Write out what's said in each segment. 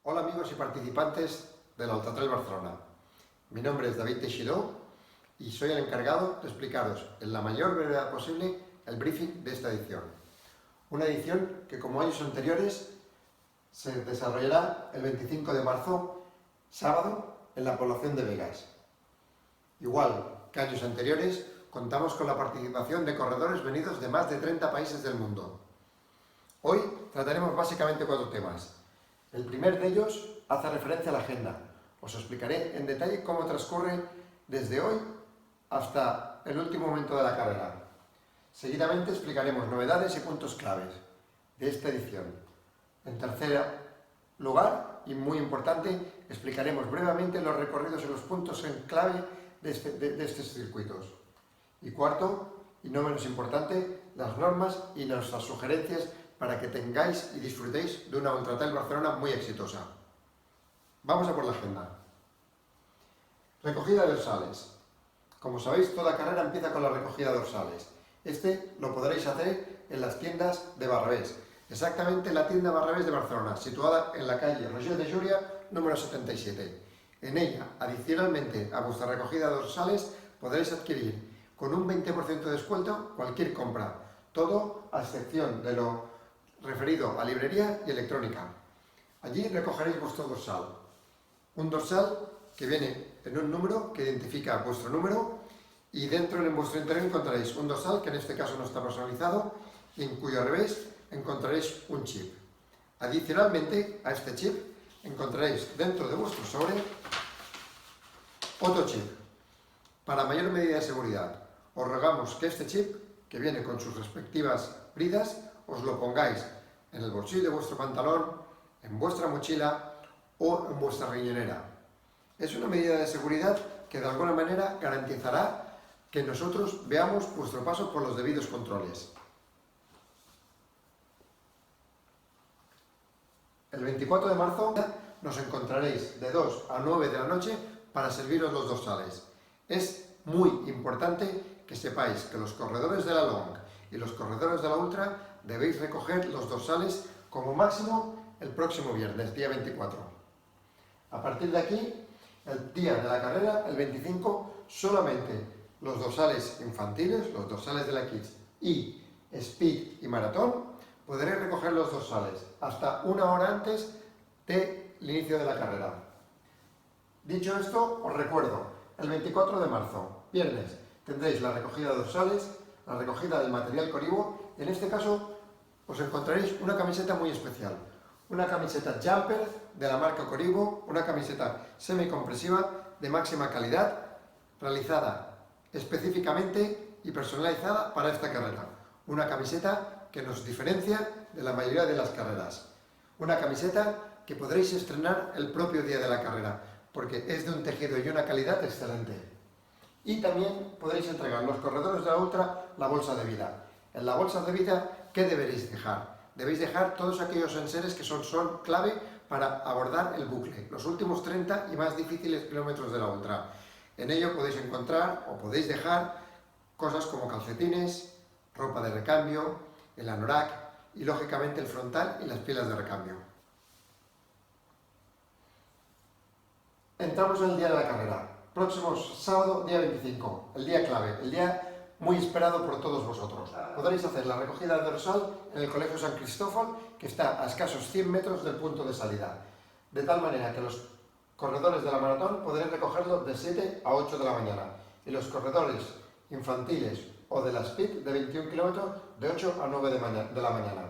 Hola amigos y participantes del Ultra Trail Barcelona. Mi nombre es David Teixidó y soy el encargado de explicaros en la mayor brevedad posible el briefing de esta edición. Una edición que, como años anteriores, se desarrollará el 25 de marzo, sábado, en la población de Begas. Igual que años anteriores, contamos con la participación de corredores venidos de más de 30 países del mundo. Hoy trataremos básicamente 4 temas. El primer de ellos hace referencia a la agenda. Os explicaré en detalle cómo transcurre desde hoy hasta el último momento de la carrera. Seguidamente explicaremos novedades y puntos claves de esta edición. En tercer lugar, y muy importante, explicaremos brevemente los recorridos y los puntos en clave de estos circuitos. Y cuarto, y no menos importante, las normas y nuestras sugerencias para que tengáis y disfrutéis de una Ultra Trail Barcelona muy exitosa. Vamos a por la agenda. Recogida de dorsales. Como sabéis, toda carrera empieza con la recogida de dorsales. Este lo podréis hacer en las tiendas de Barrabés, exactamente en la tienda Barrabés de Barcelona, situada en la calle Roger de Llúria, número 77. En ella, adicionalmente a vuestra recogida de dorsales, podréis adquirir con un 20% de descuento cualquier compra, todo a excepción de lo referido a librería y electrónica. Allí recogeréis vuestro dorsal. Un dorsal que viene en un número que identifica vuestro número y dentro en vuestro interior encontraréis un dorsal que en este caso no está personalizado y en cuyo revés encontraréis un chip. Adicionalmente a este chip encontraréis dentro de vuestro sobre otro chip. Para mayor medida de seguridad, os rogamos que este chip, que viene con sus respectivas bridas, os lo pongáis en el bolsillo de vuestro pantalón, en vuestra mochila o en vuestra riñonera. Es una medida de seguridad que de alguna manera garantizará que nosotros veamos vuestro paso por los debidos controles. El 24 de marzo nos encontraréis de 2 a 9 de la noche para serviros los dorsales. Es muy importante que sepáis que los corredores de la Long y los corredores de la Ultra debéis recoger los dorsales como máximo el próximo viernes, día 24. A partir de aquí, el día de la carrera, el 25, solamente los dorsales infantiles, los dorsales de la Kids y Speed y Maratón, podréis recoger los dorsales hasta una hora antes del inicio de la carrera. Dicho esto, os recuerdo, el 24 de marzo, viernes, tendréis la recogida de dorsales, la recogida del material Coribo. En este caso os encontraréis una camiseta muy especial, una camiseta jumper de la marca Coribo, una camiseta semicompresiva de máxima calidad, realizada específicamente y personalizada para esta carrera. Una camiseta que nos diferencia de la mayoría de las carreras. Una camiseta que podréis estrenar el propio día de la carrera, porque es de un tejido y una calidad excelente. Y también podréis entregar los corredores de la Ultra la bolsa de vida. En la bolsa de vida, ¿qué deberéis dejar? Debéis dejar todos aquellos enseres que son clave para abordar el bucle, los últimos 30 y más difíciles kilómetros de la Ultra. En ello podéis encontrar o podéis dejar cosas como calcetines, ropa de recambio, el anorak y lógicamente el frontal y las pilas de recambio. Entramos en el día de la carrera. Próximo sábado, día 25, el día clave, el día muy esperado por todos vosotros. Podréis hacer la recogida de dorsal en el Colegio San Cristóbal, que está a escasos 100 metros del punto de salida. De tal manera que los corredores de la maratón podréis recogerlo de 7 a 8 de la mañana y los corredores infantiles o de la Speed de 21 kilómetros de 8 a 9 de la mañana.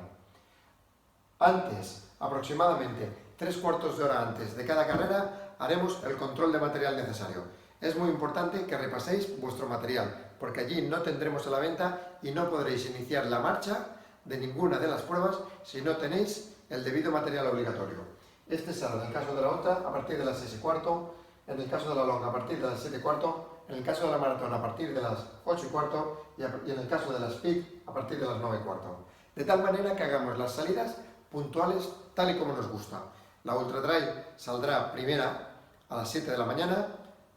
Antes, aproximadamente 3/4 de hora antes de cada carrera, haremos el control de material necesario. Es muy importante que repaséis vuestro material, porque allí no tendremos a la venta y no podréis iniciar la marcha de ninguna de las pruebas si no tenéis el debido material obligatorio. Este será en el caso de la Ultra a partir de las 6:15, en el caso de la Long a partir de las 7:15, en el caso de la Maratón a partir de las 8:15 y en el caso de la Speed a partir de las 9:15. De tal manera que hagamos las salidas puntuales tal y como nos gusta. La Ultra Trail saldrá primera a las 7 de la mañana,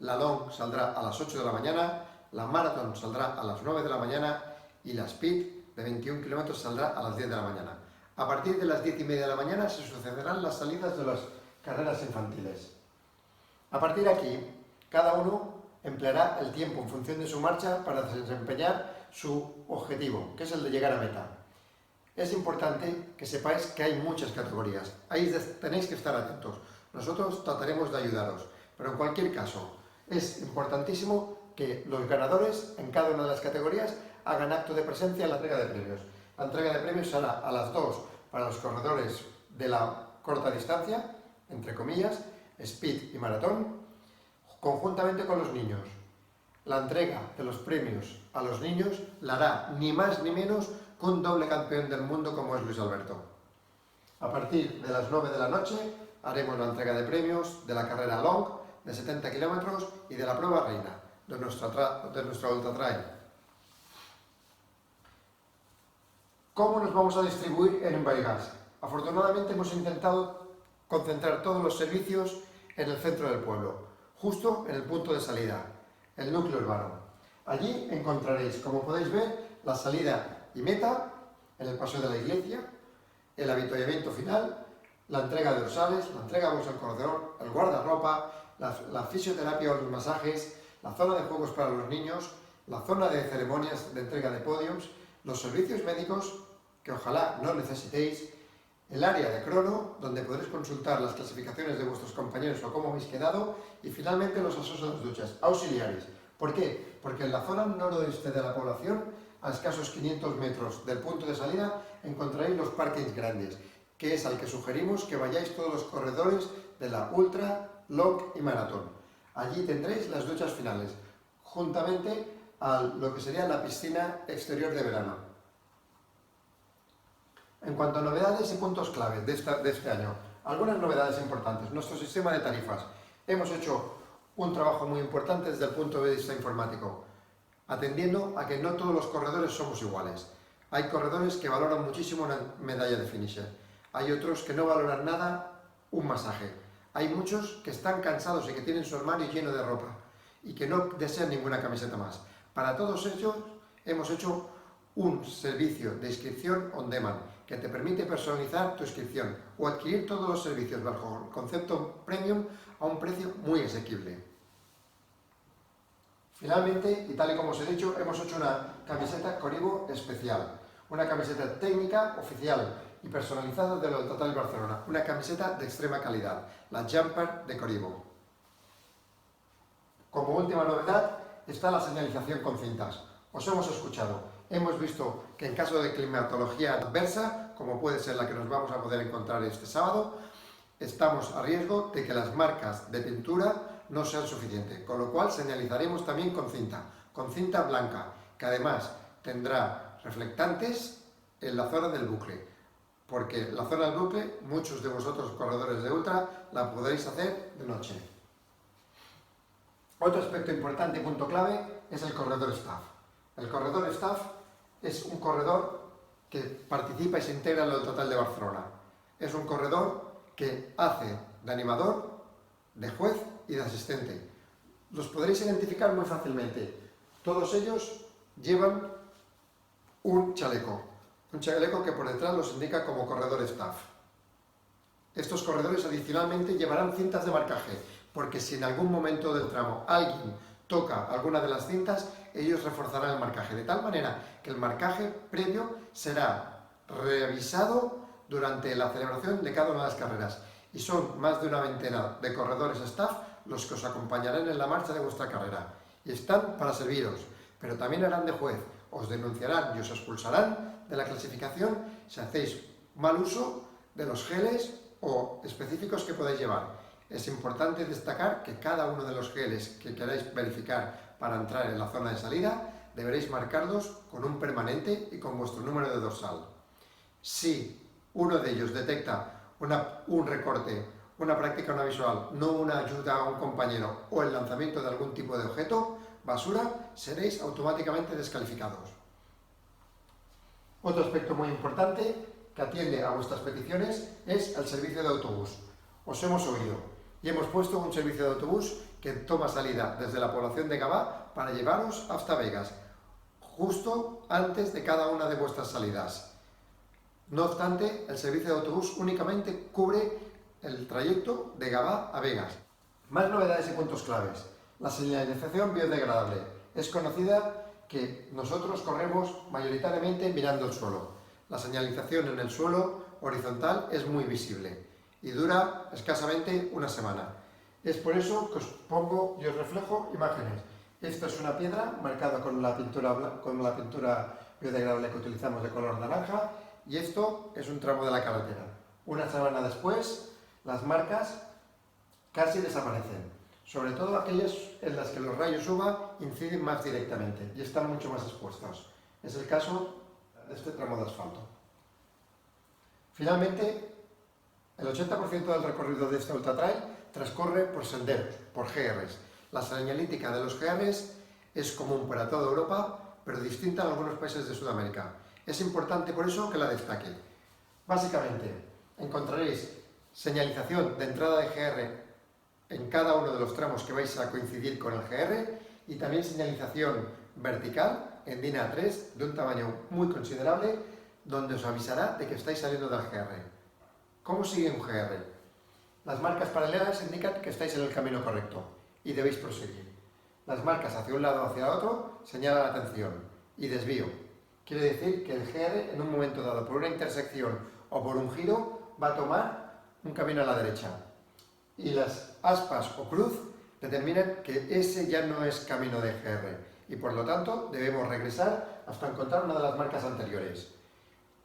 la Long saldrá a las 8 de la mañana, la Marathon saldrá a las 9 de la mañana y la Speed de 21 kilómetros saldrá a las 10 de la mañana. A partir de las 10:30 de la mañana se sucederán las salidas de los carreras infantiles. A partir de aquí, cada uno empleará el tiempo en función de su marcha para desempeñar su objetivo, que es el de llegar a meta. Es importante que sepáis que hay muchas categorías, ahí tenéis que estar atentos. Nosotros trataremos de ayudaros, pero en cualquier caso es importantísimo que los ganadores en cada una de las categorías hagan acto de presencia en la entrega de premios. La entrega de premios será a las 2 para los corredores de la corta distancia, entre comillas, speed y maratón, conjuntamente con los niños. La entrega de los premios a los niños la hará ni más ni menos que un doble campeón del mundo como es Luis Alberto. A partir de las 9 de la noche haremos la entrega de premios de la carrera long de 70 kilómetros y de la prueba reina de nuestra ultra trail. ¿Cómo nos vamos a distribuir en Envaigas? Afortunadamente hemos intentado concentrar todos los servicios en el centro del pueblo, justo en el punto de salida, el núcleo urbano. Allí encontraréis, como podéis ver, la salida y meta en el paseo de la iglesia, el avituallamiento final, la entrega de dorsales, la entrega de bolsa al corredor, el guardarropa, la fisioterapia o los masajes, la zona de juegos para los niños, la zona de ceremonias de entrega de podiums, los servicios médicos, que ojalá no necesitéis, el área de crono, donde podréis consultar las clasificaciones de vuestros compañeros o cómo habéis quedado, y finalmente los asos de las duchas, auxiliares. ¿Por qué? Porque en la zona noroeste de la población, a escasos 500 metros del punto de salida, encontraréis los parkings grandes, que es al que sugerimos que vayáis todos los corredores de la ultra, long y maratón. Allí tendréis las duchas finales, juntamente a lo que sería la piscina exterior de verano. En cuanto a novedades y puntos clave de este año, algunas novedades importantes. Nuestro sistema de tarifas. Hemos hecho un trabajo muy importante desde el punto de vista informático, atendiendo a que no todos los corredores somos iguales. Hay corredores que valoran muchísimo una medalla de finisher. Hay otros que no valoran nada un masaje. Hay muchos que están cansados y que tienen su armario lleno de ropa y que no desean ninguna camiseta más. Para todos ellos hemos hecho un servicio de inscripción on demand que te permite personalizar tu inscripción o adquirir todos los servicios bajo el concepto premium a un precio muy asequible. Finalmente, y tal y como os he dicho, hemos hecho una camiseta Coribo especial, una camiseta técnica, oficial y personalizada de la Ultra Trail Barcelona, una camiseta de extrema calidad, la Jumper de Coribo. Como última novedad está la señalización con cintas. Os hemos escuchado, hemos visto que en caso de climatología adversa, como puede ser la que nos vamos a poder encontrar este sábado, estamos a riesgo de que las marcas de pintura no sean suficientes, con lo cual señalizaremos también con cinta blanca, que además tendrá reflectantes en la zona del bucle, porque la zona del bucle, muchos de vosotros corredores de ultra, la podréis hacer de noche. Otro aspecto importante y punto clave es el corredor staff. El corredor staff es un corredor que participa y se integra en la Ultra Trail de Barcelona. Es un corredor que hace de animador, de juez y de asistente. Los podréis identificar muy fácilmente. Todos ellos llevan un chaleco que por detrás los indica como corredor staff. Estos corredores adicionalmente llevarán cintas de marcaje, porque si en algún momento del tramo alguien toca alguna de las cintas, ellos reforzarán el marcaje, de tal manera que el marcaje previo será revisado durante la celebración de cada una de las carreras. Y son más de una veintena de corredores staff los que os acompañarán en la marcha de vuestra carrera. Y están para serviros, pero también harán de juez. Os denunciarán y os expulsarán de la clasificación si hacéis mal uso de los geles o específicos que podáis llevar. Es importante destacar que cada uno de los geles que queráis verificar para entrar en la zona de salida deberéis marcarlos con un permanente y con vuestro número de dorsal. Si uno de ellos detecta un recorte, una práctica no visual, no una ayuda a un compañero o el lanzamiento de algún tipo de objeto, basura, seréis automáticamente descalificados. Otro aspecto muy importante que atiende a vuestras peticiones es el servicio de autobús. Os hemos oído y hemos puesto un servicio de autobús que toma salida desde la población de Gavà para llevaros hasta Begas, justo antes de cada una de vuestras salidas. No obstante, el servicio de autobús únicamente cubre el trayecto de Gavá a Begas. Más novedades y puntos claves. La señalización biodegradable. Es conocida que nosotros corremos mayoritariamente mirando el suelo. La señalización en el suelo horizontal es muy visible y dura escasamente una semana. Es por eso que os pongo y os reflejo imágenes. Esto es una piedra marcada con la pintura biodegradable que utilizamos de color naranja y esto es un tramo de la carretera. Una semana después, las marcas casi desaparecen, sobre todo aquellas en las que los rayos UVA inciden más directamente y están mucho más expuestos. Es el caso de este tramo de asfalto. Finalmente, el 80% del recorrido de este ultratrail transcurre por senderos, por GRs. La señalítica de los GRs es común para toda Europa, pero distinta en algunos países de Sudamérica. Es importante por eso que la destaque. Básicamente, encontraréis señalización de entrada de GR en cada uno de los tramos que vais a coincidir con el GR y también señalización vertical en DIN A3 de un tamaño muy considerable donde os avisará de que estáis saliendo del GR. ¿Cómo sigue un GR? Las marcas paralelas indican que estáis en el camino correcto y debéis proseguir. Las marcas hacia un lado o hacia otro señalan atención y desvío. Quiere decir que el GR en un momento dado por una intersección o por un giro va a tomar un camino a la derecha. Y las aspas o cruz determinan que ese ya no es camino de GR y por lo tanto debemos regresar hasta encontrar una de las marcas anteriores.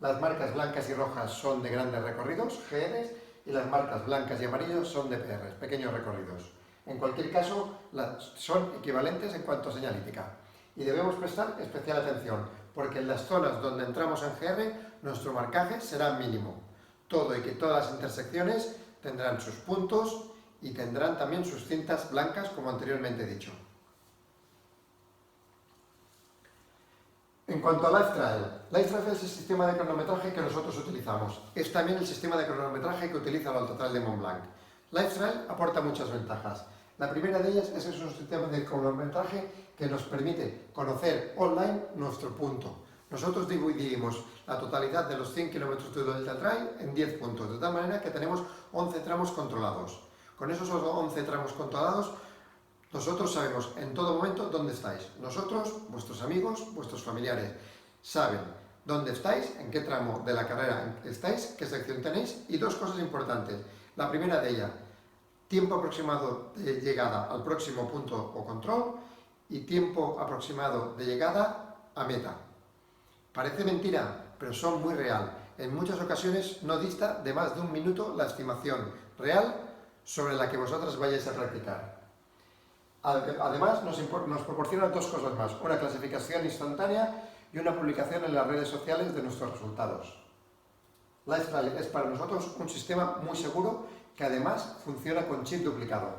Las marcas blancas y rojas son de grandes recorridos, GRs, y las marcas blancas y amarillos son de PRs, pequeños recorridos. En cualquier caso, son equivalentes en cuanto a señalítica. Y debemos prestar especial atención, porque en las zonas donde entramos en GR, nuestro marcaje será mínimo. Todo y que todas las intersecciones tendrán sus puntos y tendrán también sus cintas blancas, como anteriormente he dicho. En cuanto a LifeTrail es el sistema de cronometraje que nosotros utilizamos. Es también el sistema de cronometraje que utiliza el Ultratrail de Montblanc. LifeTrail aporta muchas ventajas. La primera de ellas es que es un sistema de cronometraje que nos permite conocer online nuestro punto. Nosotros dividimos la totalidad de los 100 kilómetros de Ultratrail en 10 puntos, de tal manera que tenemos 11 tramos controlados. Con esos 11 tramos controlados, nosotros sabemos en todo momento dónde estáis. Nosotros, vuestros amigos, vuestros familiares, saben dónde estáis, en qué tramo de la carrera estáis, qué sección tenéis y dos cosas importantes. La primera de ellas, tiempo aproximado de llegada al próximo punto o control y tiempo aproximado de llegada a meta. Parece mentira, pero son muy real. En muchas ocasiones no dista de más de un minuto la estimación real sobre la que vosotros vayáis a practicar. Además, nos proporciona dos cosas más, una clasificación instantánea y una publicación en las redes sociales de nuestros resultados. LifeTrail es para nosotros un sistema muy seguro que además funciona con chip duplicado.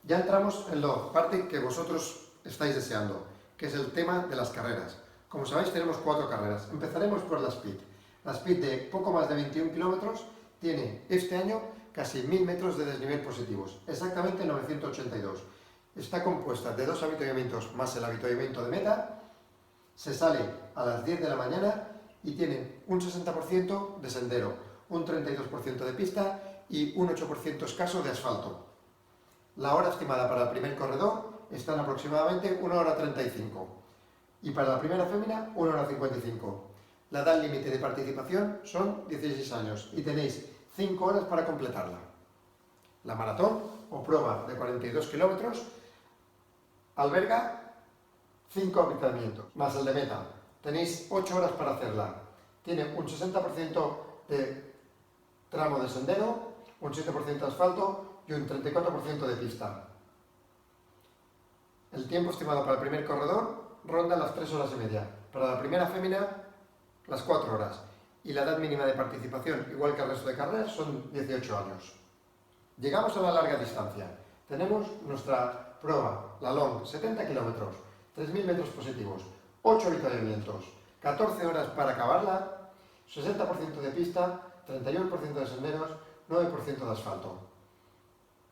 Ya entramos en la parte que vosotros estáis deseando, que es el tema de las carreras. Como sabéis, tenemos 4 carreras. Empezaremos por la Speed. La Speed de poco más de 21 kilómetros tiene este año casi 1000 metros de desnivel positivos, exactamente 982. Está compuesta de 2 avituallamientos más el avituallamiento de meta. Se sale a las 10 de la mañana y tiene un 60% de sendero, un 32% de pista y un 8% escaso de asfalto. La hora estimada para el primer corredor está en aproximadamente 1 hora 35 y para la primera fémina 1 hora 55. La edad límite de participación son 16 años y tenéis 5 horas para completarla. La maratón o prueba de 42 kilómetros alberga 5 avituallamientos más el de meta. Tenéis 8 horas para hacerla. Tiene un 60% de tramo de sendero, un 7% de asfalto y un 34% de pista. El tiempo estimado para el primer corredor ronda las 3 horas y media. Para la primera fémina, las 4 horas. Y la edad mínima de participación, igual que el resto de carreras, son 18 años. Llegamos a la larga distancia. Tenemos nuestra prueba, la long, 70 kilómetros, 3.000 metros positivos, 8 avituallamientos, 14 horas para acabarla, 60% de pista, 31% de senderos, 9% de asfalto.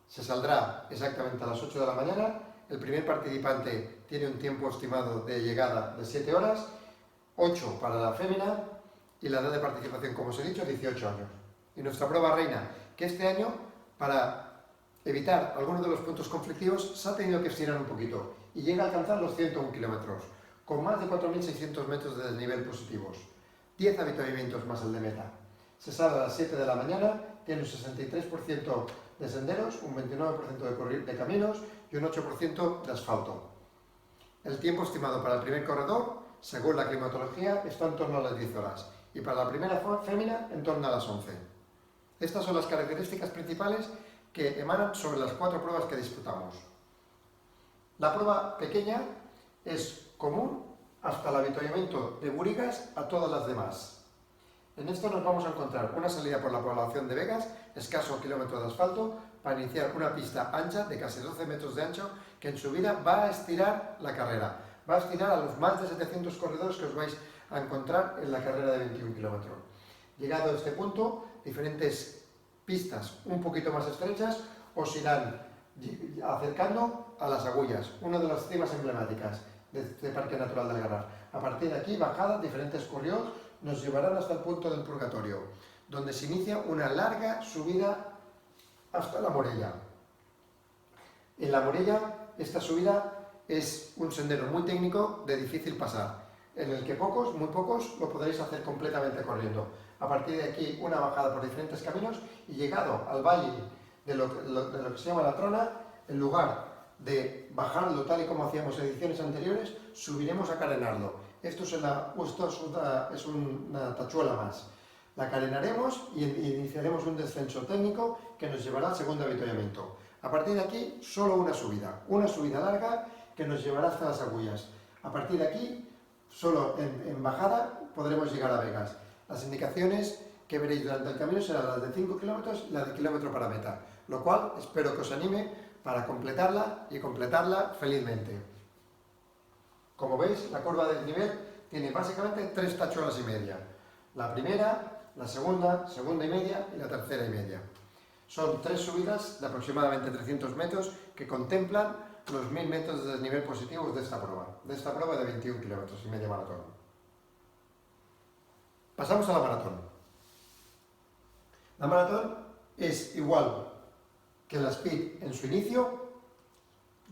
Se saldrá exactamente a las 8 de la mañana. El primer participante tiene un tiempo estimado de llegada de 7 horas, 8 para la fémina y la edad de participación, como os he dicho, 18 años. y nuestra prueba reina, que este año, para evitar algunos de los puntos conflictivos, se ha tenido que estirar un poquito y llega a alcanzar los 101 kilómetros, con más de 4.600 metros de desnivel positivos, 10 avituallamientos más el de meta. Se sale a las 7 de la mañana, tiene un 63% de senderos, un 29% de caminos y un 8% de asfalto. El tiempo estimado para el primer corredor, según la climatología, está en torno a las 10 horas y para la primera fémina en torno a las 11. Estas son las características principales que emanan sobre las 4 pruebas que disputamos. La prueba pequeña es común hasta el avituallamiento de Burigas a todas las demás. En esto nos vamos a encontrar una salida por la población de Begas, escaso kilómetro de asfalto, para iniciar una pista ancha de casi 12 metros de ancho que en subida va a estirar la carrera. Va a estirar a los más de 700 corredores que os vais a encontrar en la carrera de 21 kilómetros. Llegado a este punto, diferentes pistas un poquito más estrechas os irán acercando a las Agullas, una de las cimas emblemáticas de este Parque Natural del Garraf. A partir de aquí, bajadas, diferentes currios nos llevarán hasta el punto del Purgatorio, donde se inicia una larga subida hasta la Morella. En la Morella, esta subida es un sendero muy técnico de difícil pasar, en el que muy pocos, lo podréis hacer completamente corriendo. A partir de aquí, una bajada por diferentes caminos y llegado al valle de lo que se llama la Trona, en lugar de bajarlo tal y como hacíamos ediciones anteriores, subiremos a carenarlo. Esto es una tachuela más. La carenaremos y iniciaremos un descenso técnico que nos llevará al segundo avituallamiento. A partir de aquí, solo una subida larga que nos llevará hasta las Agullas. A partir de aquí, solo en bajada podremos llegar a Begas. Las indicaciones que veréis durante el camino serán las de 5 kilómetros y las de kilómetro para meta, lo cual espero que os anime para completarla y completarla felizmente. Como veis, la curva del nivel tiene básicamente 3 tachuelas y media. La primera, la segunda y media y la tercera y media. Son 3 subidas de aproximadamente 300 metros que contemplan los 1000 metros de desnivel positivos de esta prueba de 21 kilómetros y media maratón. Pasamos a la maratón. La maratón es igual que la speed en su inicio.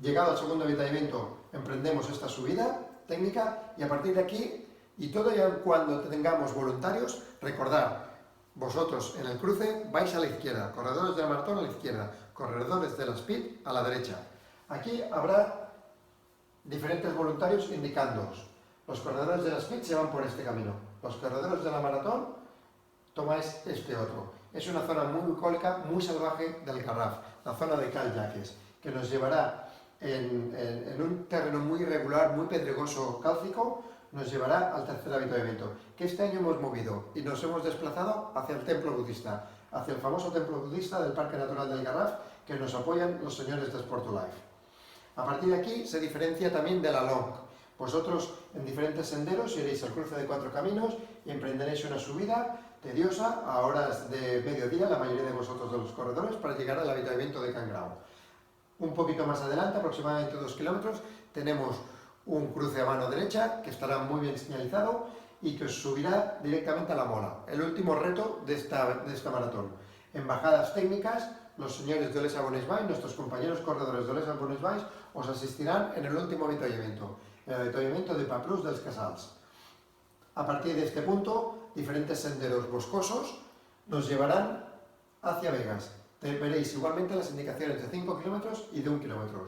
Llegado al segundo avituallamiento, emprendemos esta subida técnica y a partir de aquí, y todo ya cuando tengamos voluntarios, recordad, vosotros en el cruce vais a la izquierda, corredores de la maratón a la izquierda, corredores de la speed a la derecha. Aquí habrá diferentes voluntarios indicándoos. Los corredores de la speed se van por este camino, los corredores de la maratón tomáis este otro. Es una zona muy bucólica, muy salvaje del Garraf, la zona de Cal Llaques, que nos llevará en un terreno muy irregular, muy pedregoso, cálcico, nos llevará al tercer avituallamiento, que este año hemos movido y nos hemos desplazado hacia el templo budista, hacia el famoso templo budista del Parque Natural del Garraf, que nos apoyan los señores de Sport2Life. A partir de aquí se diferencia también de la Long. Vosotros en diferentes senderos iréis al cruce de 4 caminos y emprenderéis una subida tediosa a horas de mediodía, la mayoría de vosotros de los corredores, para llegar al avituallamiento de Can Grau. Un poquito más adelante, aproximadamente 2 kilómetros, tenemos un cruce a mano derecha que estará muy bien señalizado y que os subirá directamente a la Mola, el último reto de esta maratón. En bajadas técnicas, los señores de Olesa Bonesvalls, nuestros compañeros corredores de Olesa Bonesvalls, os asistirán en el último avituallamiento, el avituallamiento de Paplús dels Casals. A partir de este punto, diferentes senderos boscosos nos llevarán hacia Begas. Veréis igualmente las indicaciones de 5 kilómetros y de 1 kilómetro.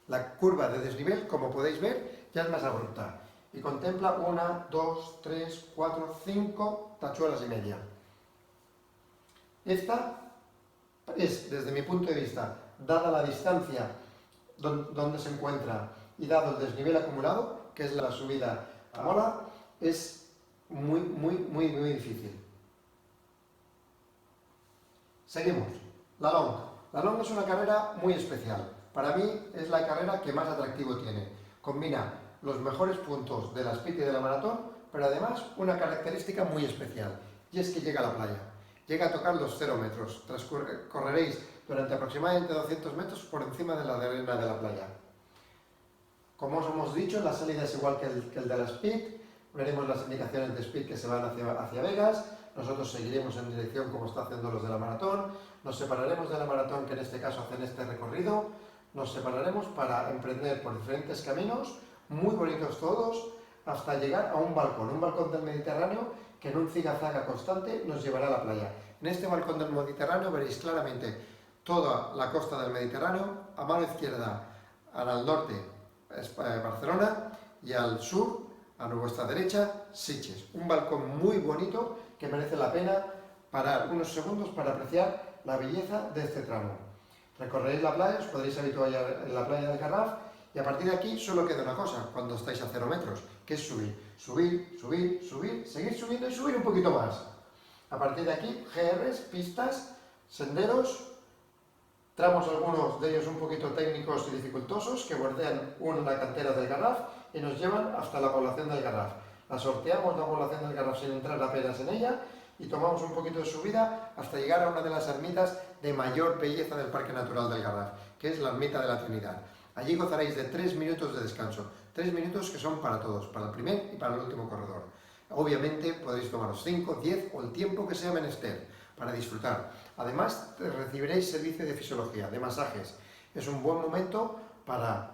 La curva de desnivel, como podéis ver, ya es más abrupta y contempla 1, 2, 3, 4, 5 tachuelas y media. Esta es, desde mi punto de vista, dada la distancia donde se encuentra y dado el desnivel acumulado, que es la subida a Mola, es muy difícil. Seguimos. La Long. La Long es una carrera muy especial. Para mí es la carrera que más atractivo tiene. Combina los mejores puntos de la speed y de la maratón, pero además una característica muy especial, y es que llega a la playa. Llega a tocar los 0 metros. Correréis durante aproximadamente 200 metros por encima de la arena de la playa. Como os hemos dicho, la salida es igual que el de la speed. Veremos las indicaciones de speed que se van hacia Begas. nosotros seguiremos en dirección como está haciendo los de la maratón, nos separaremos de la maratón que en este caso hacen este recorrido, nos separaremos para emprender por diferentes caminos, muy bonitos todos, hasta llegar a un balcón del Mediterráneo que en un ziga-zaga constante nos llevará a la playa. En este balcón del Mediterráneo veréis claramente toda la costa del Mediterráneo, a mano izquierda al norte Barcelona y al sur, a vuestra derecha, Sitges. Un balcón muy bonito que merece la pena parar unos segundos para apreciar la belleza de este tramo. Recorreréis la playa, os podréis habituar en la playa del Garraf y a partir de aquí solo queda una cosa cuando estáis a 0 metros, que es subir. Subir, subir, subir, seguir subiendo y subir un poquito más. A partir de aquí, GRs, pistas, senderos, tramos algunos de ellos un poquito técnicos y dificultosos que bordean una cantera del Garraf y nos llevan hasta la población del Garraf. La sorteamos la población del Garraf sin entrar apenas en ella y tomamos un poquito de subida hasta llegar a una de las ermitas de mayor belleza del Parque Natural del Garraf, que es la Ermita de la Trinidad. Allí gozaréis de 3 minutos de descanso, 3 minutos que son para todos, para el primer y para el último corredor. Obviamente podréis tomaros 5, 10 o el tiempo que sea menester para disfrutar. Además, recibiréis servicio de fisiología, de masajes. Es un buen momento para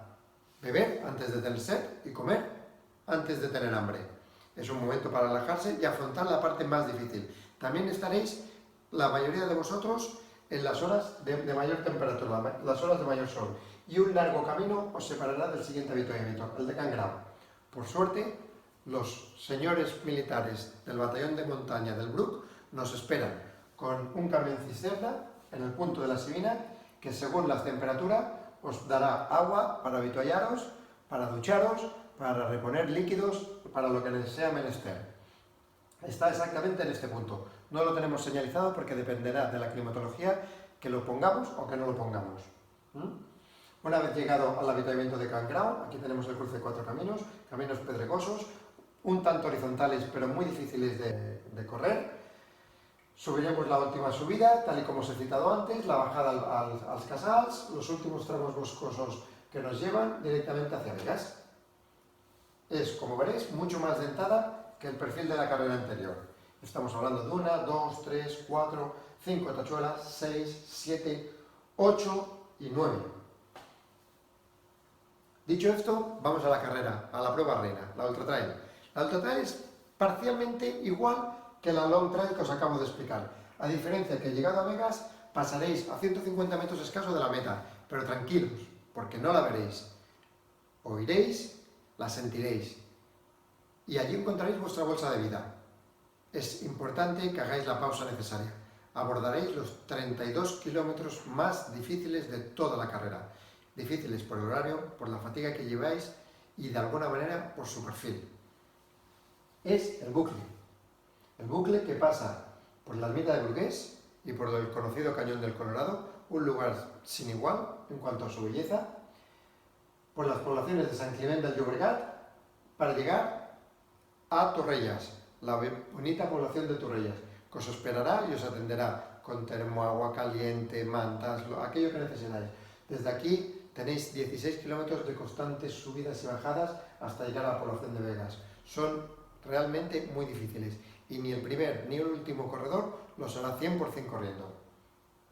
beber antes de tener sed y comer antes de tener hambre. Es un momento para relajarse y afrontar la parte más difícil. También estaréis, la mayoría de vosotros, en las horas de mayor temperatura, las horas de mayor sol. Y un largo camino os separará del siguiente avituallamiento, el de Can Grau. Por suerte, los señores militares del batallón de montaña del Bruc nos esperan con un camión cisterna en el punto de la Sibina que según la temperatura os dará agua para avituallaros, para ducharos, para reponer líquidos, para lo que sea menester. Está exactamente en este punto. No lo tenemos señalizado porque dependerá de la climatología que lo pongamos o que no lo pongamos. Una vez llegado al avituallamiento de Can Grau, aquí tenemos el cruce de 4 caminos, caminos pedregosos, un tanto horizontales pero muy difíciles de correr. Subiremos la última subida, tal y como os he citado antes, la bajada als Casals, los últimos tramos boscosos que nos llevan directamente hacia Begas. Es, como veréis, mucho más dentada que el perfil de la carrera anterior. Estamos hablando de 1, 2, 3, 4, 5 tachuelas, 6, 7, 8 y 9. Dicho esto, vamos a la carrera, a la prueba reina, la Ultra Trail. La Ultra Trail es parcialmente igual que la Long Trail que os acabo de explicar. A diferencia que llegado a Begas pasaréis a 150 metros escasos de la meta, pero tranquilos, porque no la veréis. Oiréis, la sentiréis y allí encontraréis vuestra bolsa de vida. Es importante que hagáis la pausa necesaria. Abordaréis los 32 kilómetros más difíciles de toda la carrera. Difíciles por el horario, por la fatiga que lleváis y de alguna manera por su perfil. Es el bucle que pasa por la ermita de Burgués y por el conocido Cañón del Colorado, un lugar sin igual en cuanto a su belleza, por las poblaciones de San Climent del Llobregat para llegar a Torrellas, la bonita población de Torrellas, que os esperará y os atenderá con termo, agua caliente, mantas, aquello que necesitáis. Desde aquí tenéis 16 kilómetros de constantes subidas y bajadas hasta llegar a la población de Begas. Son realmente muy difíciles y ni el primer ni el último corredor los hará 100% corriendo.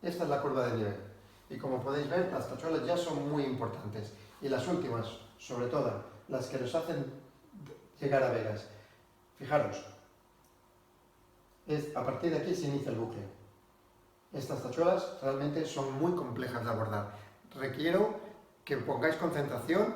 Esta es la curva de nivel y como podéis ver las tachuelas ya son muy importantes y las últimas, sobre todo, las que nos hacen llegar a Begas. Fijaros, a partir de aquí se inicia el bucle. Estas tachuelas realmente son muy complejas de abordar. Requiero que pongáis concentración,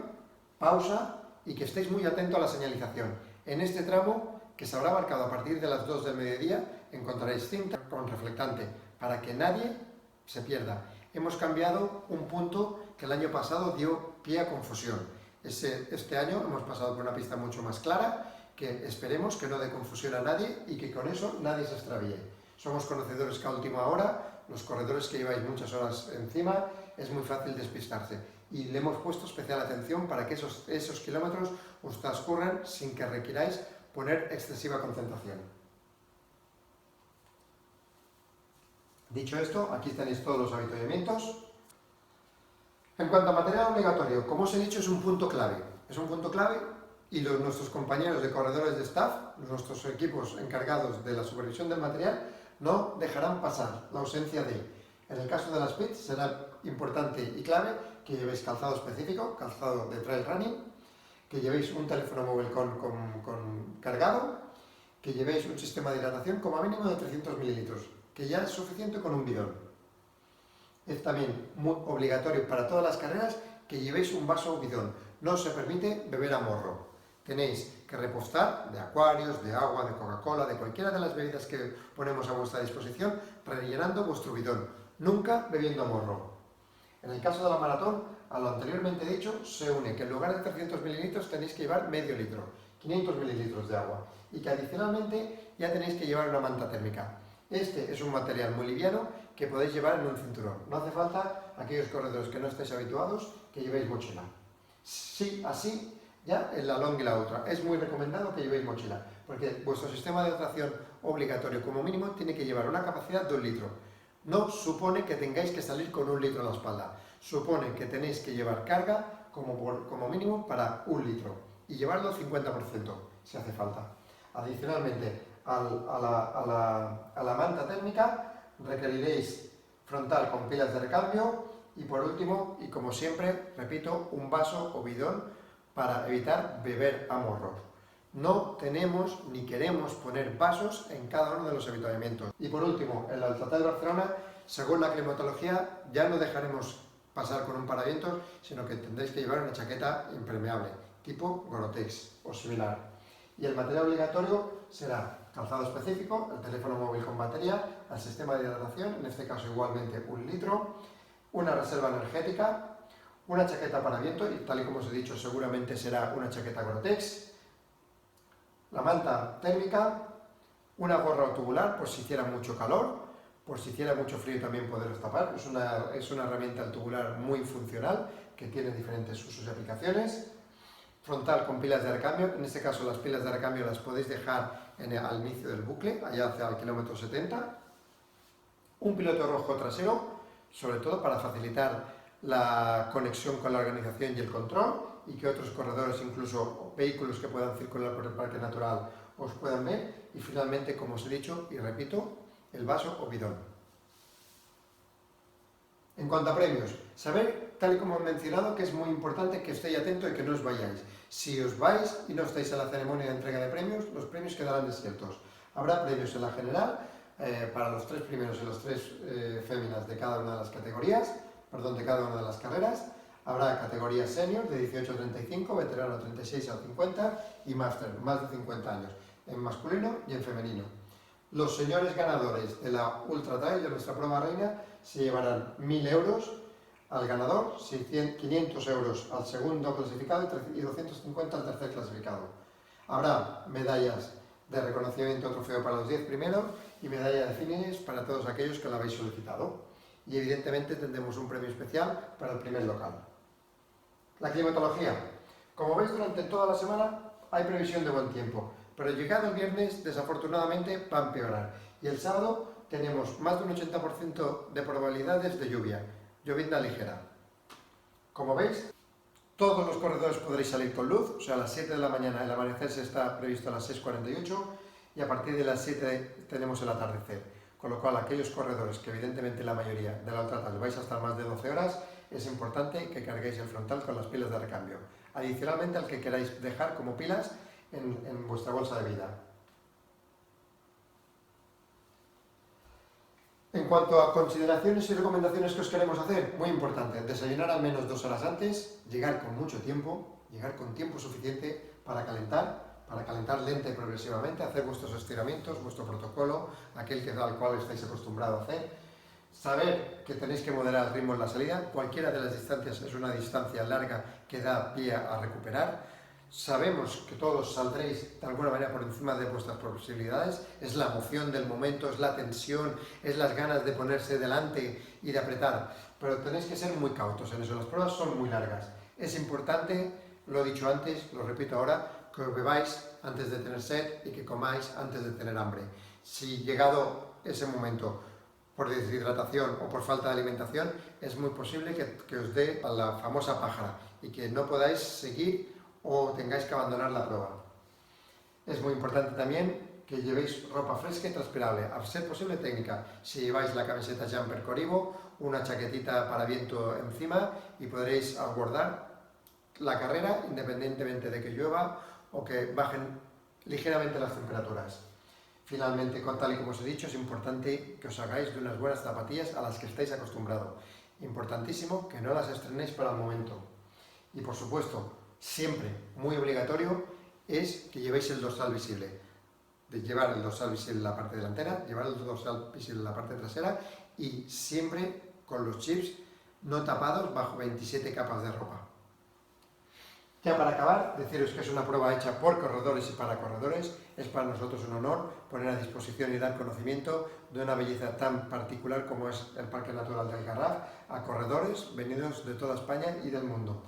pausa y que estéis muy atentos a la señalización. En este tramo, que se habrá marcado a partir de las 2 del mediodía, encontraréis cinta con reflectante para que nadie se pierda. Hemos cambiado un punto que el año pasado dio pie a confusión. Este año hemos pasado por una pista mucho más clara, que esperemos que no dé confusión a nadie y que con eso nadie se extravíe. Somos conocedores que a última hora, los corredores que lleváis muchas horas encima, es muy fácil despistarse. Y le hemos puesto especial atención para que esos kilómetros os transcurran sin que requiráis poner excesiva concentración. Dicho esto, aquí tenéis todos los avituallamientos. En cuanto a material obligatorio, como os he dicho, es un punto clave. Es un punto clave y nuestros compañeros de corredores de staff, nuestros equipos encargados de la supervisión del material, no dejarán pasar la ausencia de. En el caso de las pits será importante y clave que llevéis calzado específico, calzado de trail running, que llevéis un teléfono móvil con cargado, que llevéis un sistema de hidratación como mínimo de 300 mililitros, que ya es suficiente con un bidón. Es también muy obligatorio para todas las carreras que llevéis un vaso o bidón. No se permite beber a morro. Tenéis que repostar de acuarios, de agua, de Coca-Cola, de cualquiera de las bebidas que ponemos a vuestra disposición, rellenando vuestro bidón. Nunca bebiendo a morro. En el caso de la maratón, a lo anteriormente dicho, se une que en lugar de 300 mililitros tenéis que llevar medio litro, 500 mililitros de agua, y que adicionalmente ya tenéis que llevar una manta térmica. Este es un material muy liviano que podéis llevar en un cinturón. No hace falta, aquellos corredores que no estéis habituados, que llevéis mochila. Sí, así, ya en la long y la ultra. Es muy recomendado que llevéis mochila, porque vuestro sistema de hidratación obligatorio como mínimo tiene que llevar una capacidad de 1 litro. No supone que tengáis que salir con 1 litro a la espalda. Supone que tenéis que llevar carga como mínimo para 1 litro y llevarlo al 50% si hace falta. Adicionalmente a la manta térmica requeriréis frontal con pilas de recambio y por último, y como siempre, repito, un vaso o bidón para evitar beber a morro. No tenemos ni queremos poner vasos en cada uno de los avituallamientos. Y por último, en la Ultratrail de Barcelona, según la climatología, ya no dejaremos pasar con un paravientos, sino que tendréis que llevar una chaqueta impermeable, tipo Gore-Tex o similar. Y el material obligatorio será calzado específico, el teléfono móvil con batería, el sistema de hidratación, en este caso igualmente 1 litro, una reserva energética, una chaqueta para viento, y tal y como os he dicho, seguramente será una chaqueta Gore-Tex, la manta térmica, una gorra tubular por si hiciera mucho calor, por si hiciera mucho frío también poderos tapar. Es una herramienta tubular muy funcional que tiene diferentes usos y aplicaciones. Frontal con pilas de recambio, en este caso las pilas de recambio las podéis dejar al inicio del bucle, allá hacia el kilómetro 70. Un piloto rojo trasero, sobre todo para facilitar la conexión con la organización y el control, y que otros corredores, incluso vehículos que puedan circular por el parque natural, os puedan ver. Y finalmente, como os he dicho y repito, el vaso o bidón. En cuanto a premios, saber, tal y como he mencionado, que es muy importante que estéis atentos y que no os vayáis. Si os vais y no estáis en la ceremonia de entrega de premios, los premios quedarán desiertos. Habrá premios en la general para los 3 primeros y los 3 féminas de cada una de las categorías, de cada una de las carreras. Habrá categorías senior de 18 a 35, veterano 36 a 50 y máster, más de 50 años, en masculino y en femenino. Los señores ganadores de la Ultra Trail, de nuestra prueba reina, se llevarán 1.000 euros al ganador, 500 euros al segundo clasificado y 250 al tercer clasificado. Habrá medallas de reconocimiento o trofeo para los 10 primeros y medalla de fines para todos aquellos que la habéis solicitado. Y evidentemente tendremos un premio especial para el primer local. La climatología. Como veis, durante toda la semana hay previsión de buen tiempo, pero llegado el viernes, desafortunadamente, va a empeorar. Y el sábado tenemos más de un 80% de probabilidades de lluvia, llovinda ligera. Como veis, todos los corredores podréis salir con luz, o sea, a las 7 de la mañana el amanecer está previsto a las 6:48 y a partir de las 7 tenemos el atardecer. Con lo cual, aquellos corredores que evidentemente la mayoría de la Ultratrail vais a estar más de 12 horas, es importante que carguéis el frontal con las pilas de recambio, adicionalmente al que queráis dejar como pilas en vuestra bolsa de vida. En cuanto a consideraciones y recomendaciones que os queremos hacer, muy importante, desayunar al menos 2 horas antes, llegar con mucho tiempo, llegar con tiempo suficiente para calentar lenta y progresivamente, hacer vuestros estiramientos, vuestro protocolo, al cual estáis acostumbrados a hacer. Saber que tenéis que moderar el ritmo en la salida, cualquiera de las distancias es una distancia larga que da pie a recuperar. Sabemos que todos saldréis de alguna manera por encima de vuestras posibilidades, es la emoción del momento, es la tensión, es las ganas de ponerse delante y de apretar, pero tenéis que ser muy cautos en eso, las pruebas son muy largas. Es importante, lo he dicho antes, lo repito ahora, que os bebáis antes de tener sed y que comáis antes de tener hambre. Si llegado ese momento, por deshidratación o por falta de alimentación, es muy posible que os dé la famosa pájara y que no podáis seguir o tengáis que abandonar la prueba. Es muy importante también que llevéis ropa fresca y transpirable, a ser posible técnica. Si lleváis la camiseta Jumper Coribo, una chaquetita para viento encima y podréis abordar la carrera independientemente de que llueva o que bajen ligeramente las temperaturas. Finalmente, tal y como os he dicho, es importante que os hagáis de unas buenas zapatillas a las que estáis acostumbrados. Importantísimo que no las estrenéis para el momento. Y por supuesto, siempre muy obligatorio es que llevéis el dorsal visible. De llevar el dorsal visible en la parte delantera, llevar el dorsal visible en la parte trasera y siempre con los chips no tapados bajo 27 capas de ropa. Ya para acabar, deciros que es una prueba hecha por corredores y para corredores. Es para nosotros un honor poner a disposición y dar conocimiento de una belleza tan particular como es el Parque Natural del Garraf a corredores venidos de toda España y del mundo.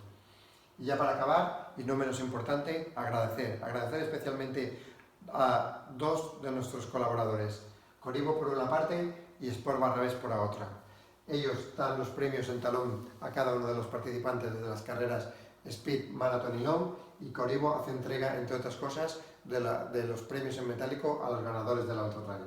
Y ya para acabar, y no menos importante, agradecer especialmente a dos de nuestros colaboradores, Coribo por una parte y Sport Barrabés por la otra. Ellos dan los premios en talón a cada uno de los participantes de las carreras Speed, Marathon y Long, y Coribo hace entrega, entre otras cosas, de los premios en metálico a los ganadores del Ultra Trail.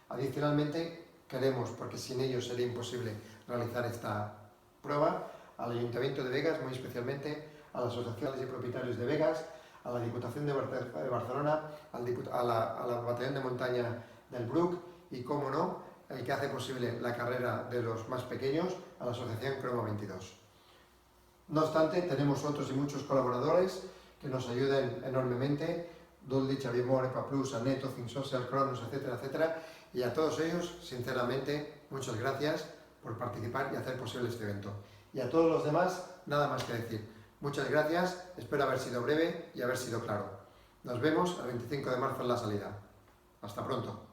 Adicionalmente, queremos, porque sin ellos sería imposible realizar esta prueba, al Ayuntamiento de Begas, muy especialmente, a las asociaciones y propietarios de Begas, a la Diputación de Barcelona, a la Batallón de Montaña del Bruc y, cómo no, el que hace posible la carrera de los más pequeños, a la Asociación Cromo 22. No obstante, tenemos otros y muchos colaboradores que nos ayuden enormemente, Doldi, Xavier Epa Plus, Aneto, Think Social, Cronos, etcétera, etcétera, y a todos ellos, sinceramente, muchas gracias por participar y hacer posible este evento. Y a todos los demás, nada más que decir. Muchas gracias, espero haber sido breve y haber sido claro. Nos vemos el 25 de marzo en la salida. Hasta pronto.